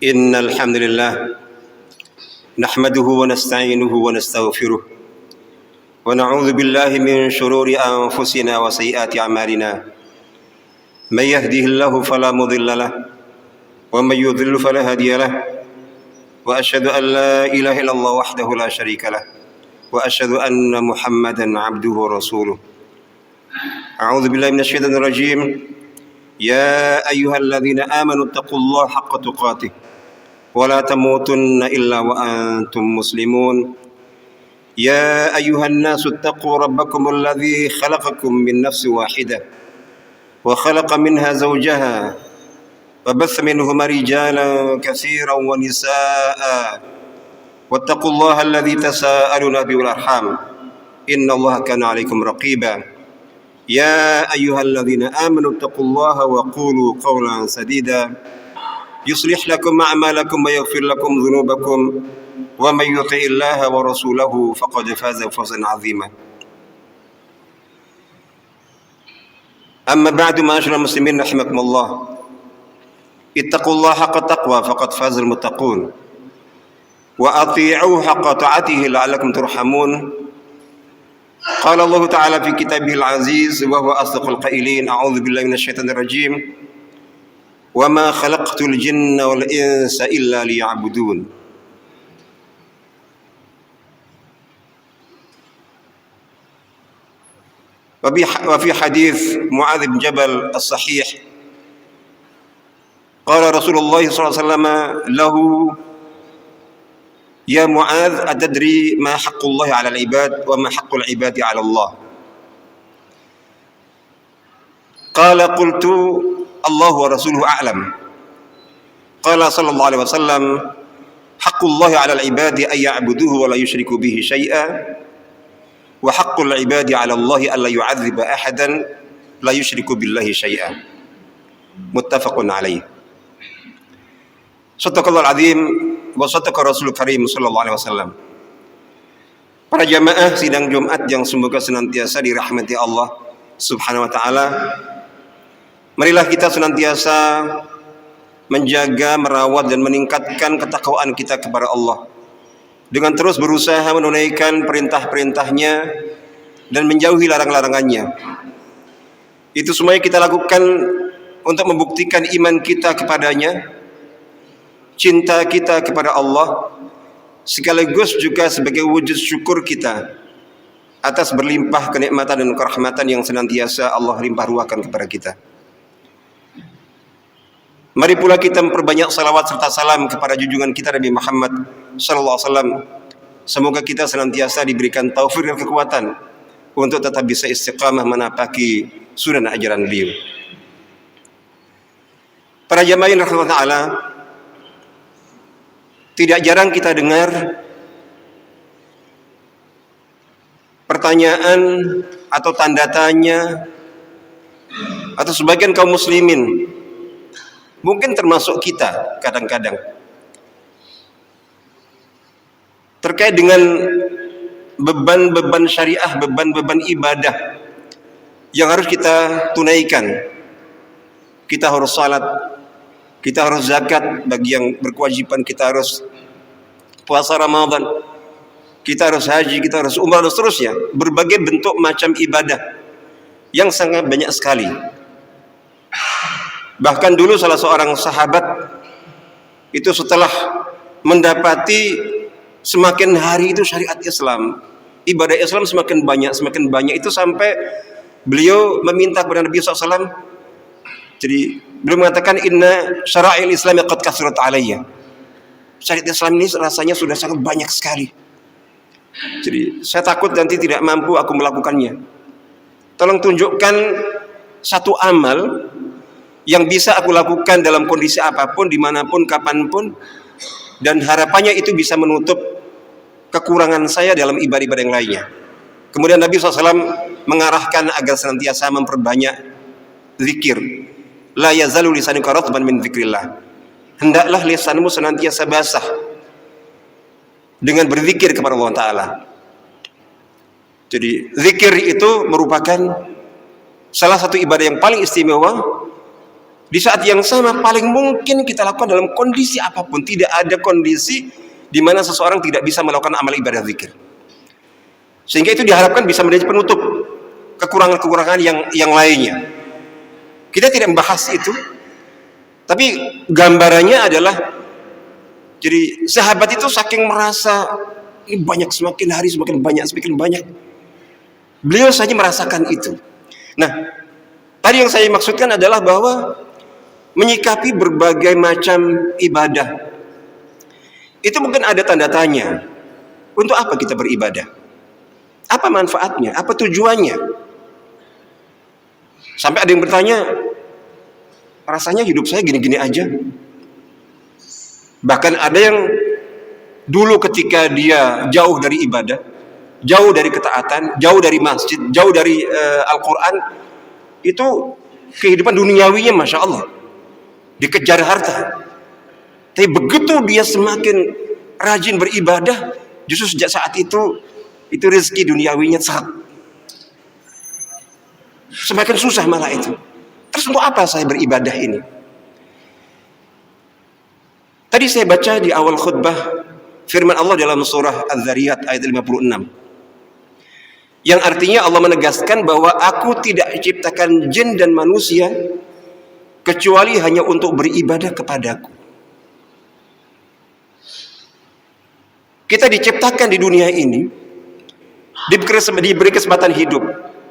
إن الحمد لله نحمده ونستعينه ونستغفره ونعوذ بالله من شرور أنفسنا وسيئات أعمالنا من يهده الله فلا مضل له ومن يضلل فلا هادي له وأشهد أن لا إله إلا الله وحده لا شريك له وأشهد أن محمدا عبده ورسوله. أعوذ بالله من الشيطان الرجيم. يا أيها الذين آمنوا اتقوا الله حق تقاته ولا تموتن إلا وأنتم مسلمون. يا أيها الناس اتقوا ربكم الذي خلقكم من نفس واحدة وخلق منها زوجها وبث منهما رجالا كثيرا ونساء واتقوا الله الذي تساءلون به والأرحام إن الله كان عليكم رقيبا. يا أيها الذين آمنوا اتقوا الله وقولوا قولا سديدا يصلح لكم أعمالكم ويغفر لكم ذنوبكم ومن يطع الله ورسوله فقد فاز فوزا عظيما. أما بعد معاشر المسلمين رحمكم الله، اتقوا الله حق التقوى فقد فاز المتقون وأطيعوه حق طاعته لعلكم ترحمون. قال الله تعالى في كتابه العزيز وهو أصدق القائلين: أعوذ بالله من الشيطان الرجيم وما خلقت الجن والإنس إلا ليعبدون. وفي حديث معاذ بن جبل الصحيح قال رسول الله صلى الله عليه وسلم له: يا معاذ أتدري ما حق الله على العباد وما حق العباد على الله؟ قال: قلت الله ورسوله أعلم. قال صلى الله عليه وسلم: حق الله على العباد أن يعبدوه ولا يشركوا به شيئا وحق العباد على الله ألا يعذب أحدا لا يشرك بالله شيئا. متفق عليه. Sadaqallahul azim wa sadaqa Rasul Karim sallallahu alaihi wasallam. Para jamaah sidang Jumat yang semoga senantiasa dirahmati Allah Subhanahu wa taala. Marilah kita senantiasa menjaga, merawat dan meningkatkan ketakwaan kita kepada Allah dengan terus berusaha menunaikan perintah-perintahnya dan menjauhi larang-larangannya. Itu semuanya kita lakukan untuk membuktikan iman kita kepadanya, cinta kita kepada Allah, sekaligus juga sebagai wujud syukur kita atas berlimpah kenikmatan dan kerahmatan yang senantiasa Allah limpah ruahkan kepada kita. Mari pula kita memperbanyak salawat serta salam kepada junjungan kita Nabi Muhammad sallallahu alaihi wasallam. Semoga kita senantiasa diberikan taufik dan kekuatan untuk tetap bisa istiqamah menapaki sunnah ajaran beliau. Para jamaah rahimahullah taala, tidak jarang kita dengar pertanyaan atau tanda tanya atau sebagian kaum muslimin, mungkin termasuk kita kadang-kadang, terkait dengan beban-beban syariah, beban-beban ibadah yang harus kita tunaikan. Kita harus salat, kita harus zakat bagi yang berkewajiban, kita harus puasa Ramadan, kita harus haji, kita harus umrah dan seterusnya. Berbagai bentuk macam ibadah yang sangat banyak sekali. Bahkan dulu salah seorang sahabat itu setelah mendapati semakin hari itu syariat Islam, ibadah Islam semakin banyak itu sampai beliau meminta kepada Nabi SAW. Jadi beliau mengatakan, inna syara'il Islam qad kathrat alayya. Syariat Islam ini rasanya sudah sangat banyak sekali. Jadi saya takut nanti tidak mampu aku melakukannya. Tolong tunjukkan satu amal yang bisa aku lakukan dalam kondisi apapun, dimanapun, kapanpun, dan harapannya itu bisa menutup kekurangan saya dalam ibadah-ibadah yang lainnya. Kemudian Nabi SAW mengarahkan agar senantiasa memperbanyak zikir. La yazalu lisanuka ratban min dzikrillah. Hendaklah lisanmu senantiasa basah dengan berzikir kepada Allah Ta'ala. Jadi zikir itu merupakan salah satu ibadah yang paling istimewa Di saat yang sama paling mungkin kita lakukan dalam kondisi apapun. Tidak ada kondisi di mana seseorang tidak bisa melakukan amal ibadah zikir. Sehingga itu diharapkan bisa menjadi penutup kekurangan-kekurangan yang lainnya. Kita tidak membahas itu, tapi gambarannya adalah, jadi sahabat itu saking merasa ini banyak, semakin hari semakin banyak, beliau saja merasakan itu. Nah, tadi yang saya maksudkan adalah bahwa menyikapi berbagai macam ibadah itu mungkin ada tanda tanya. Untuk apa kita beribadah? Apa manfaatnya? Apa tujuannya? Sampai ada yang bertanya, rasanya hidup saya gini-gini aja. Bahkan ada yang dulu ketika dia jauh dari ibadah, jauh dari ketaatan, jauh dari masjid, jauh dari Al-Quran, itu kehidupan duniawinya Masya Allah, dikejar harta. Tapi begitu dia semakin rajin beribadah, justru sejak saat itu rezeki duniawinya semakin susah malah itu. Terus untuk apa saya beribadah ini? Tadi saya baca di awal khutbah firman Allah dalam surah Az-Zariyat ayat 56. Yang artinya Allah menegaskan bahwa aku tidak ciptakan jin dan manusia kecuali hanya untuk beribadah kepadaku. Kita diciptakan di dunia ini, diberi kesempatan hidup,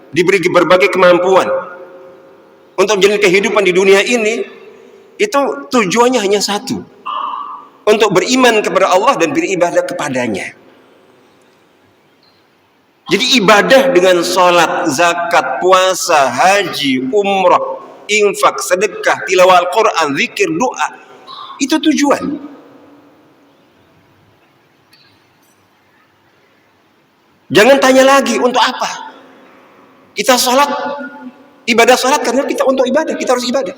diberi berbagai kemampuan untuk menjalani kehidupan di dunia ini. Itu tujuannya hanya satu, untuk beriman kepada Allah dan beribadah kepadanya. Jadi ibadah dengan sholat, zakat, puasa, haji, umrah, infak, sedekah, tilawah Al-Quran, zikir, doa, itu tujuan. Jangan tanya lagi untuk apa kita sholat, ibadah sholat, karena kita untuk ibadah, kita harus ibadah.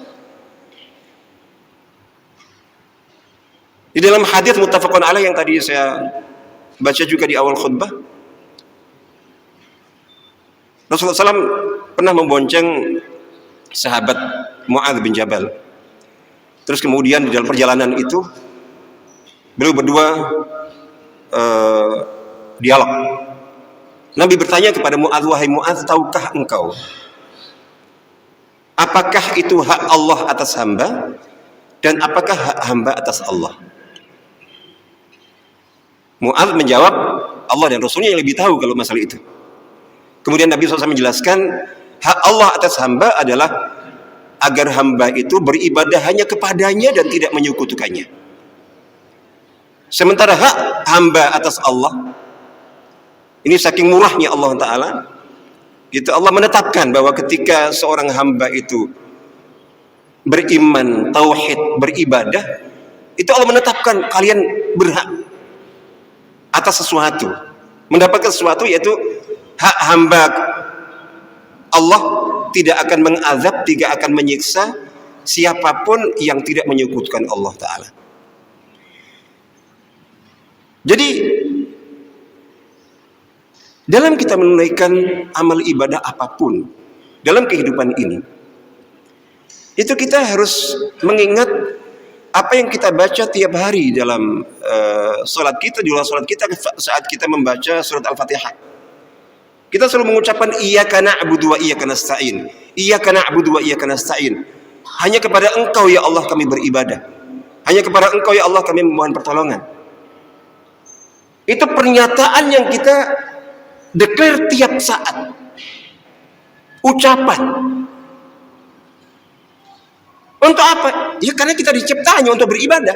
Di dalam hadits muttafaqun alaih yang tadi saya baca juga di awal khutbah, Rasulullah SAW pernah membonceng sahabat Mu'adz bin Jabal. Terus kemudian di dalam perjalanan itu beliau berdua dialog. Nabi bertanya kepada Mu'adz, wahai Mu'adz, tahukah engkau apakah itu hak Allah atas hamba dan apakah hak hamba atas Allah? Mu'adz menjawab, Allah dan Rasulnya yang lebih tahu kalau masalah itu. Kemudian Nabi SAW menjelaskan, hak Allah atas hamba adalah agar hamba itu beribadah hanya kepadanya dan tidak menyekutukannya. Sementara hak hamba atas Allah, ini saking murahnya Allah Ta'ala, gitu, Allah menetapkan bahwa ketika seorang hamba itu beriman, tauhid, beribadah, itu Allah menetapkan kalian berhak atas sesuatu, mendapatkan sesuatu, yaitu hak hamba Allah tidak akan mengazab, tidak akan menyiksa siapapun yang tidak menyekutukan Allah Ta'ala. Jadi dalam kita menunaikan amal ibadah apapun dalam kehidupan ini, itu kita harus mengingat apa yang kita baca tiap hari dalam sholat kita, di luar sholat kita, saat kita membaca surat Al-Fatihah. Kita selalu mengucapkan iyyaka na'budu wa iyyaka nasta'in. Iyyaka na'budu wa iyyaka nasta'in. Hanya kepada Engkau ya Allah kami beribadah. Hanya kepada Engkau ya Allah kami memohon pertolongan. Itu pernyataan yang kita declare tiap saat, ucapan. Untuk apa? Ya karena kita dicipta hanya untuk beribadah.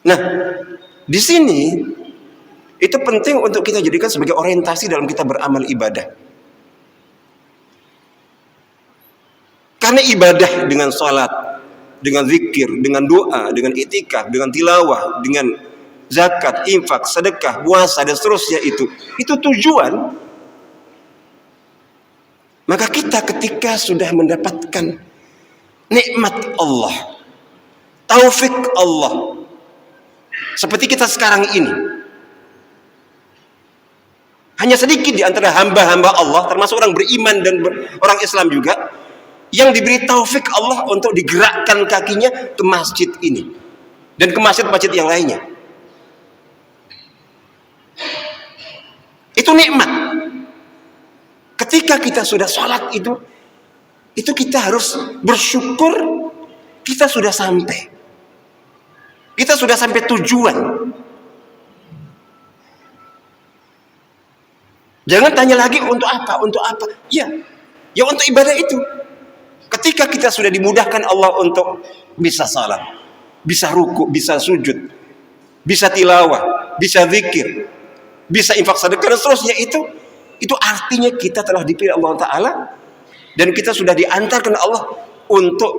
Nah, di sini itu penting untuk kita jadikan sebagai orientasi dalam kita beramal ibadah. Karena ibadah dengan salat, dengan zikir, dengan doa, dengan i'tikaf, dengan tilawah, dengan zakat, infak, sedekah, puasa dan seterusnya, itu tujuan. Maka kita ketika sudah mendapatkan nikmat Allah, taufik Allah, seperti kita sekarang ini, Hanya sedikit di antara hamba-hamba Allah, termasuk orang beriman dan orang Islam juga, yang diberi taufik Allah untuk digerakkan kakinya ke masjid ini dan ke masjid-masjid yang lainnya. Itu nikmat. Ketika kita sudah sholat itu kita harus bersyukur kita sudah sampai. Kita sudah sampai tujuan. Jangan tanya lagi untuk apa, untuk apa. Ya untuk ibadah itu. Ketika kita sudah dimudahkan Allah untuk bisa salat, bisa ruku, bisa sujud, bisa tilawah, bisa zikir, bisa infak sedekah dan seterusnya, itu artinya kita telah dipilih Allah Ta'ala dan kita sudah diantarkan Allah untuk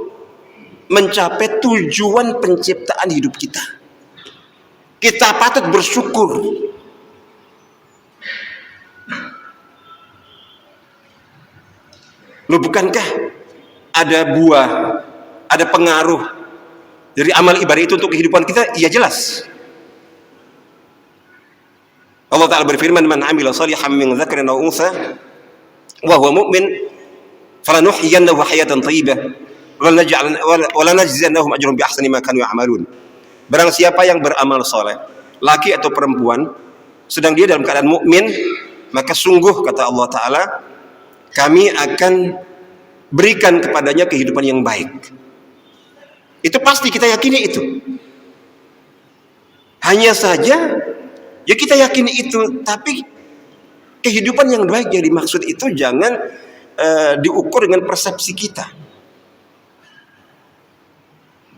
mencapai tujuan penciptaan hidup kita. Kita patut bersyukur. Loh, bukankah ada buah, ada pengaruh dari amal ibadah itu untuk kehidupan kita? Iya, jelas. Allah Ta'ala berfirman, "Man 'amila shalihan min dzakarin aw untha wa huwa mu'min falanuhyiyannahu hayatan thayyibah wa lanajziyannahum ajrahum bi ahsani ma kanu ya'malun." Barang siapa yang beramal saleh, laki atau perempuan, sedang dia dalam keadaan mukmin, maka sungguh kata Allah Ta'ala, kami akan berikan kepadanya kehidupan yang baik. Itu pasti kita yakini itu. Hanya saja ya kita yakini itu, tapi kehidupan yang baik yang dimaksud itu jangan diukur dengan persepsi kita.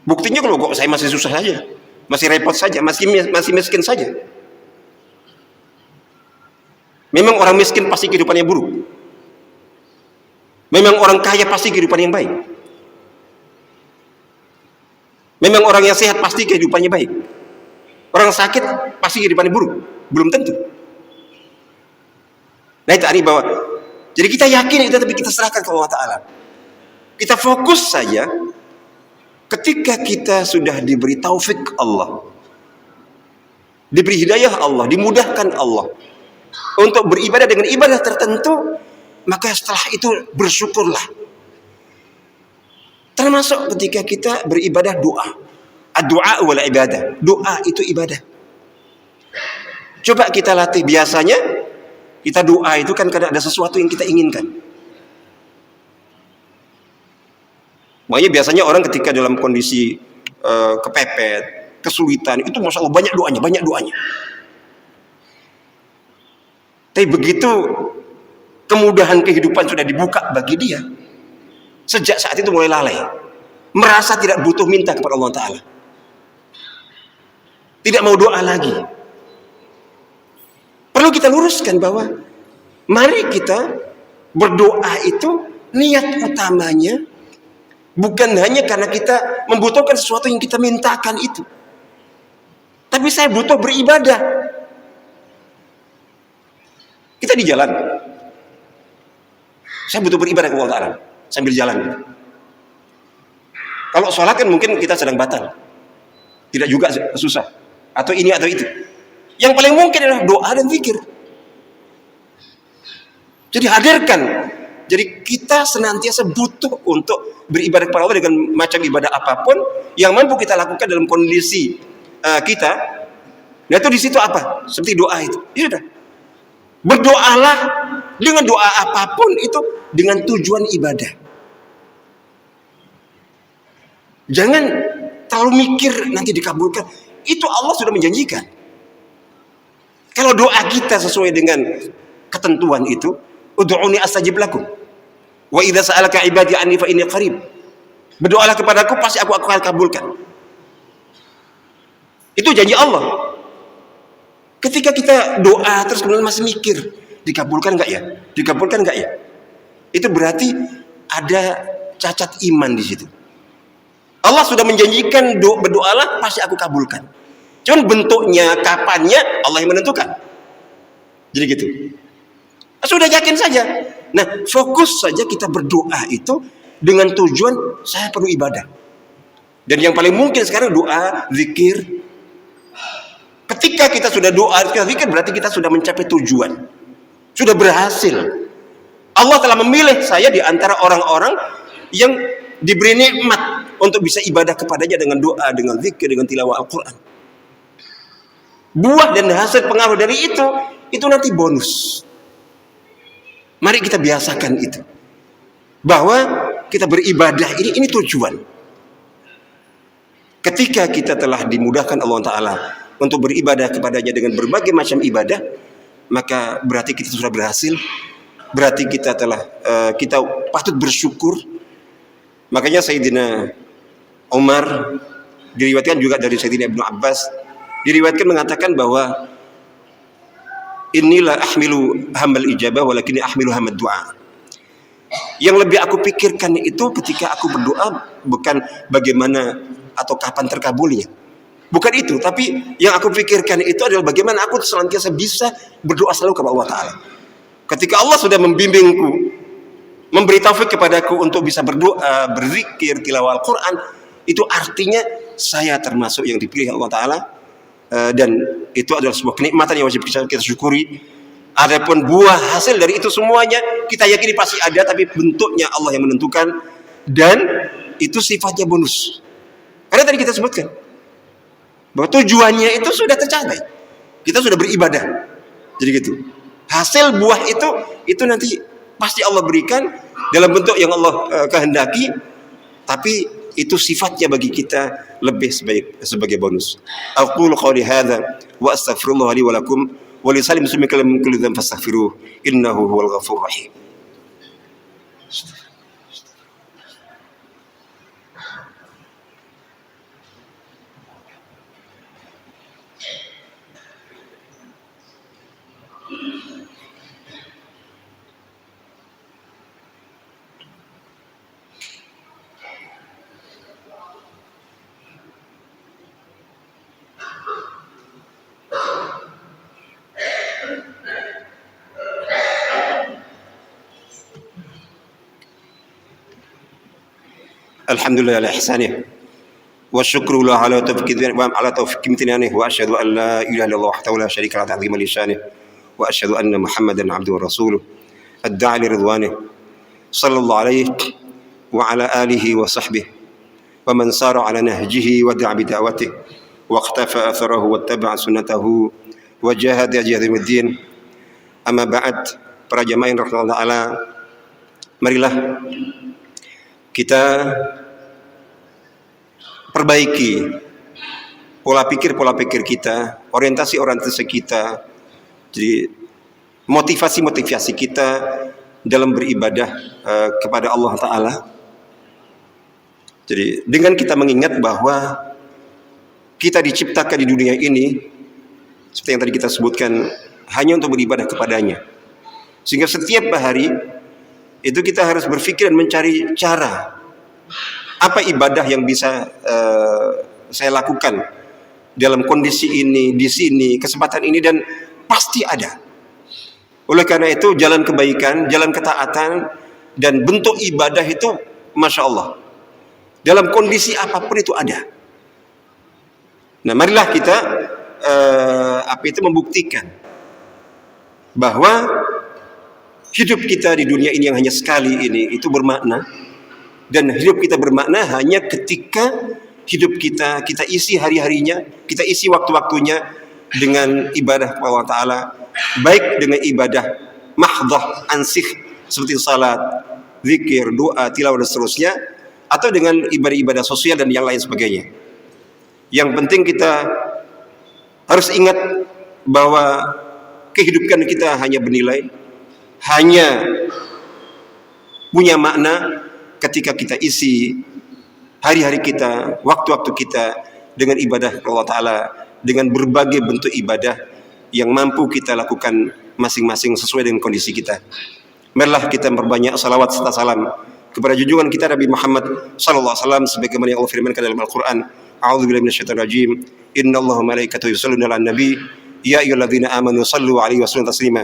Buktinya kalau kok saya masih susah saja, masih repot saja, masih miskin saja. Memang orang miskin pasti kehidupannya buruk. Memang orang kaya pasti kehidupan yang baik. Memang orang yang sehat pasti kehidupannya baik. Orang sakit pasti kehidupannya buruk. Belum tentu. Nah, itu arti bahwa jadi kita yakin itu, tapi kita serahkan ke Allah Ta'ala. Kita fokus saja ketika kita sudah diberi taufik Allah, diberi hidayah Allah, dimudahkan Allah untuk beribadah dengan ibadah tertentu, maka setelah itu bersyukurlah. Termasuk ketika kita beribadah doa. Ad-du'a wal ibadah. Doa itu ibadah. Coba kita latih. Biasanya kita doa itu kan karena ada sesuatu yang kita inginkan. Makanya biasanya orang ketika dalam kondisi kepepet, kesulitan, itu masya Allah banyak doanya. Tapi begitu kemudahan kehidupan sudah dibuka bagi dia, sejak saat itu mulai lalai, merasa tidak butuh minta kepada Allah Ta'ala, tidak mau doa lagi. Perlu kita luruskan bahwa mari kita berdoa itu niat utamanya bukan hanya karena kita membutuhkan sesuatu yang kita mintakan itu, tapi saya butuh beribadah. Kita di jalan, saya butuh beribadah ke Allah Ta'ala sambil jalan. Kalau sholat kan mungkin kita sedang batal, tidak juga susah, atau ini atau itu. Yang paling mungkin adalah doa dan zikir. Jadi hadirkan. Jadi kita senantiasa butuh untuk beribadah kepada Allah dengan macam ibadah apapun yang mampu kita lakukan dalam kondisi kita. Nah, itu di situ apa? Seperti doa itu. Ya udah. Berdoalah dengan doa apapun itu dengan tujuan ibadah. Jangan terlalu mikir nanti dikabulkan. Itu Allah sudah menjanjikan. Kalau doa kita sesuai dengan ketentuan itu, ud'uni astajib lakum. Wa idza sa'alaka ibadi anni fa inni qarib. Berdoalah kepadaku pasti aku akan kabulkan. Itu janji Allah. Ketika kita doa terus kemudian masih mikir, dikabulkan enggak ya? Dikabulkan enggak ya? Itu berarti ada cacat iman di situ. Allah sudah menjanjikan berdoalah pasti aku kabulkan. Cuman bentuknya, kapannya Allah yang menentukan. Jadi gitu. Sudah yakin saja. Nah, fokus saja kita berdoa itu dengan tujuan saya perlu ibadah. Dan yang paling mungkin sekarang doa, zikir. Ketika kita sudah doa, zikir berarti kita sudah mencapai tujuan. Sudah berhasil. Allah telah memilih saya di antara orang-orang yang diberi nikmat untuk bisa ibadah kepadanya dengan doa, dengan zikir, dengan tilawah Al-Quran. Buah dan hasil pengaruh dari itu nanti bonus. Mari kita biasakan itu. Bahwa kita beribadah ini tujuan. Ketika kita telah dimudahkan Allah Ta'ala untuk beribadah kepadanya dengan berbagai macam ibadah, maka berarti kita sudah berhasil. Berarti kita kita patut bersyukur. Makanya Sayyidina Umar diriwayatkan juga dari Sayyidina Ibnu Abbas, diriwayatkan mengatakan bahwa inilah ahmilu hamal ijabah walakin ahmilu hamad du'a. Yang lebih aku pikirkan itu ketika aku berdoa bukan bagaimana atau kapan terkabulnya. Bukan itu, tapi yang aku pikirkan itu adalah bagaimana aku senantiasa bisa berdoa selalu kepada Allah Ta'ala. Ketika Allah sudah membimbingku, memberi taufik kepadaku untuk bisa berdoa, berzikir, tilawah Al-Quran, itu artinya saya termasuk yang dipilih Allah Ta'ala, dan itu adalah sebuah kenikmatan yang wajib kita syukuri. Adapun buah hasil dari itu semuanya kita yakini pasti ada, tapi bentuknya Allah yang menentukan, dan itu sifatnya bonus. Karena tadi kita sebutkan bahwa tujuannya itu sudah tercapai, kita sudah beribadah, jadi gitu. Hasil buah itu nanti pasti Allah berikan dalam bentuk yang Allah kehendaki, tapi itu sifatnya bagi kita lebih sebagai bonus. Aqulu qouli hadza wa astaghfirullah li wa lakum wa li salim muslimin min kulli dhanbin fastaghfiruh innahu huwal ghafurur rahim. Alhamdulillah ala ihsanih wa syukru lahu ala taufiq imtinanih wa asyhadu an la ilaha illallah wahdahu la syarika lahu ta'ziman li syanihi wa asyhadu anna Muhammadan abduhu wa rasuluh ad-da'i li ridwanihi sallallahu alaihi wa ala alihi wa sahbihi wa man sara ala nahjihi wa da'a bi da'watihi wa iqtafa atharahu wa tabi'a sunnatahu wa jahada jihadahu din. Amma ba'd, para jamaah yang rahmatullah ta'ala, marilah kita perbaiki pola pikir kita, orientasi kita, jadi motivasi kita dalam beribadah kepada Allah Ta'ala. Jadi dengan kita mengingat bahwa kita diciptakan di dunia ini seperti yang tadi kita sebutkan hanya untuk beribadah kepadanya, sehingga setiap hari itu kita harus berpikir dan mencari cara apa ibadah yang bisa saya lakukan dalam kondisi ini, di sini, kesempatan ini, dan pasti ada. Oleh karena itu jalan kebaikan, jalan ketaatan, dan bentuk ibadah itu Masya Allah dalam kondisi apapun itu ada. Nah marilah kita membuktikan bahwa hidup kita di dunia ini yang hanya sekali ini itu bermakna, dan hidup kita bermakna hanya ketika hidup kita isi hari-harinya, kita isi waktu-waktunya dengan ibadah kepada Allah Ta'ala, baik dengan ibadah mahdhah ansih seperti salat, zikir, doa, tilawah dan seterusnya, atau dengan ibadah-ibadah sosial dan yang lain sebagainya. Yang penting kita harus ingat bahwa kehidupan kita hanya bernilai, hanya punya makna ketika kita isi hari-hari kita, waktu-waktu kita dengan ibadah Allah Ta'ala, dengan berbagai bentuk ibadah yang mampu kita lakukan masing-masing sesuai dengan kondisi kita. Marilah kita memperbanyak salawat serta salam kepada junjungan kita Nabi Muhammad sallallahu alaihi wasallam sebagaimana yang Allah firmankan dalam Al-Qur'an. A'udzubillahi minasyaitonir rajim. Innallaha wa malaikatahu yusholluna 'alan nabi ya ayyuhalladzina amanu shallu 'alaihi wa sallimu taslima.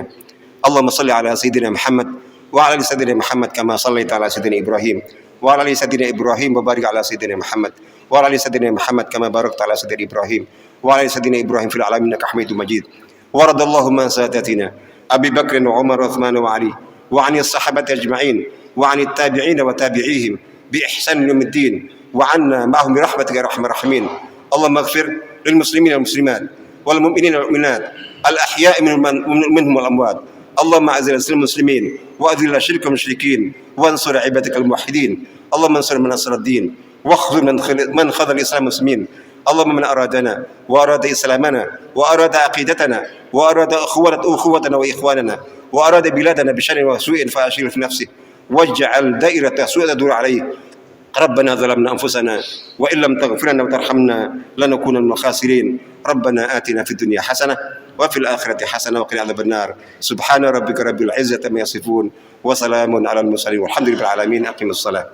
Allahumma shalli 'ala sayyidina Muhammad wa 'ala ali sayyidina Muhammad kama shallaita 'ala sayyidina Ibrahim wa 'ala ali sayyidina Ibrahim wa barik 'ala sayyidina Muhammad wa 'ala ali sayyidina Muhammad kama barakta 'ala sayyidina Ibrahim wa 'ala ali sayyidina Ibrahim fil 'alamin innaka Hamidum Majid. Wa radallahu ma sadatina أبي بكر وعمر وعثمان وعلي، وعن الصحابة أجمعين، وعن التابعين وتابعيهم بإحسان يوم الدين، وعنا معهم برحمتك يا أرحم الراحمين. اللهم اغفر للمسلمين والمسلمات والمؤمنين والمؤمنات الأحياء منهم والأموات. اللهم أعز الإسلام المسلمين وأذل الشرك والمشركين وانصر عبادك الموحدين. اللهم انصر من نصر الدين واخذل من خذل الإسلام المسلمين. اللهم من أرادنا وأراد إسلامنا وأراد عقيدتنا وأراد أخوتنا وإخواننا وأراد بلادنا بشر وسوء فأشغل في نفسه واجعل دائرة سوء تدور عليه. ربنا ظلمنا أنفسنا وإن لم تغفر لنا وترحمنا لنكون من الخاسرين. ربنا آتنا في الدنيا حسنة وفي الآخرة حسنة وقنا عذاب النار. سبحان ربك رب العزة عما يصفون وسلام على المرسلين والحمد لله رب العالمين. أقم الصلاة.